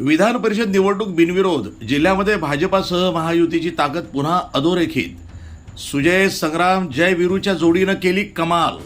विधान परिषद निवडणूक बिनविरोध, जिल्ह्यामध्ये भाजपासह महायुतीची ताकद पुन्हा अधोरेखित. सुजय संग्राम जयवीरूच्या जोडीनं केली कमाल.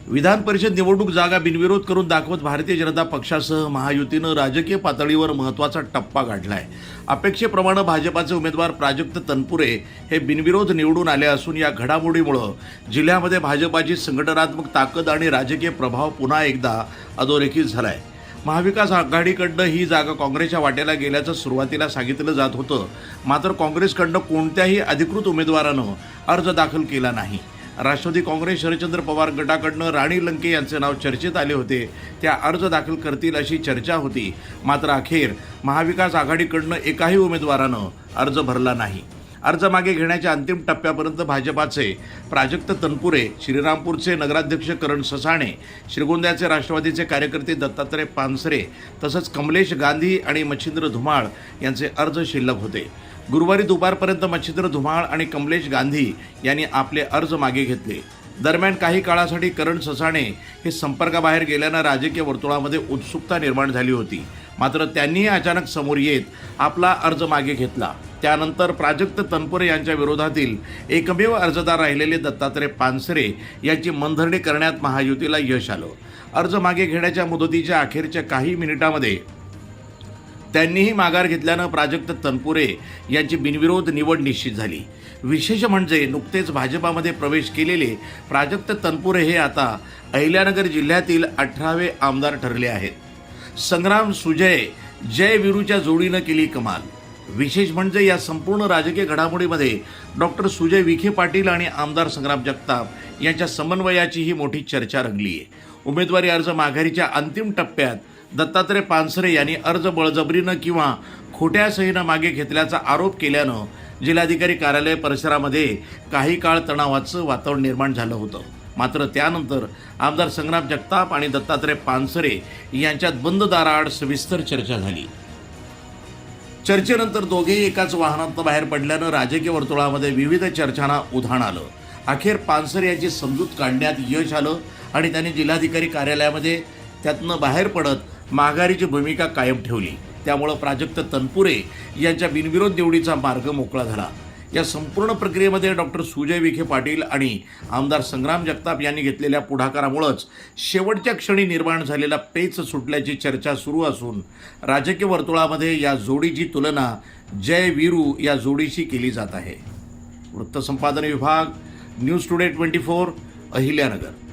विधान परिषद निवडणूक जागा बिनविरोध करून दाखवत भारतीय जनता पक्षासह महायुतीनं राजकीय पातळीवर महत्त्वाचा टप्पा गाठलाय. अपेक्षेप्रमाणे भाजपाचे उमेदवार प्राजक्त तनपुरे हे बिनविरोध निवडून आले असून या घडामोडीमुळे जिल्ह्यामध्ये भाजपाची संघटनात्मक ताकद आणि राजकीय प्रभाव पुन्हा एकदा अधोरेखित झालाय. महाविकास आघाडीकडनं ही जागा काँग्रेसच्या वाट्याला गेल्याचं सुरुवातीला सांगितलं जात होतं, मात्र काँग्रेसकडनं कोणत्याही अधिकृत उमेदवारानं अर्ज दाखल केला नाही. राष्ट्रवादी काँग्रेस शरदचंद्र पवार गटाकडनं राणी लंके यांचे नाव चर्चेत आले होते. त्या अर्ज दाखल करतील अशी चर्चा होती, मात्र अखेर महाविकास आघाडीकडनं एकाही उमेदवारानं अर्ज भरला नाही. अर्ज मागे घेण्याच्या अंतिम टप्प्यापर्यंत भाजपाचे प्राजक्त तनपुरे, श्रीरामपूरचे नगराध्यक्ष करण ससाणे, श्रीगोंद्याचे राष्ट्रवादीचे कार्यकर्ते दत्तात्रय पानसरे तसंच कमलेश गांधी आणि मच्छिंद्र धुमाळ यांचे अर्ज शिल्लक होते. गुरुवारी दुपारपर्यंत मच्छिंद्र धुमाळ आणि कमलेश गांधी यांनी आपले अर्ज मागे घेतले. दरम्यान काही काळासाठी करण ससाणे हे संपर्काबाहेर गेल्यानं राजकीय वर्तुळामध्ये उत्सुकता निर्माण झाली होती, मात्र त्यांनीही अचानक समोर येत आपला अर्ज मागे घेतला. त्यानंतर प्राजक्त तनपुरे यांच्या विरोधातील एकमेव अर्जदार राहिलेले दत्तात्रय पानसरे यांची मनधरणी करण्यात महायुतीला यश आलं. अर्ज मागे घेण्याच्या मुदतीच्या अखेरच्या काही मिनिटांमध्ये त्यांनीही माघार घेतल्यानं प्राजक्त तनपुरे यांची बिनविरोध निवड निश्चित झाली. विशेष म्हणजे नुकतेच भाजपामध्ये प्रवेश केलेले प्राजक्त तनपुरे हे आता अहिल्यानगर जिल्ह्यातील 18वे आमदार ठरले आहेत. संग्राम सुजय जयवीरूच्या जोडीनं केली कमाल. विशेष म्हणजे या संपूर्ण राजकीय घडामोडीमध्ये डॉक्टर सुजय विखे पाटील आणि आमदार संग्राम जगताप यांच्या समन्वयाची ही मोठी चर्चा रंगली आहे. उमेदवारी अर्ज माघारीच्या अंतिम टप्प्यात दत्तात्रय पानसरे यांनी अर्ज बळजबरीनं किंवा खोट्या सहीनं मागे घेतल्याचा आरोप केल्यानं जिल्हाधिकारी कार्यालय परिसरामध्ये काही काळ तणावाचं वातावरण निर्माण झालं होतं. मात्र त्यानंतर आमदार संग्राम जगताप आणि दत्तात्रय पानसरे यांच्यात बंद दाराआड सविस्तर चर्चा झाली. चर्चेनंतर दोघेही एकाच वाहनातून बाहेर पडल्यानं राजकीय वर्तुळामध्ये विविध चर्चांना उधाण आलं. अखेर पानसरे यांची समजूत काढण्यात यश आलं आणि त्यांनी जिल्हाधिकारी कार्यालयामध्ये त्यातनं बाहेर पडत माघारीची भूमिका कायम ठेवली. त्यामुळं प्राजक्त तनपुरे यांच्या बिनविरोध निवडीचा मार्ग मोकळा झाला. या संपूर्ण प्रक्रियेमध्ये डॉक्टर सुजय विखे पाटील आणि आमदार संग्राम जगताप यांनी घेतलेल्या पुढाकारामुळेच शेवटच्या क्षणी निर्माण झालेला पेच सुटल्याची चर्चा सुरू असून राजकीय वर्तुळामध्ये या जोडीची तुलना जय वीरू या जोडीशी केली जात आहे. वृत्तसंपादन विभाग, न्यूज टुडे 24, अहिल्यानगर.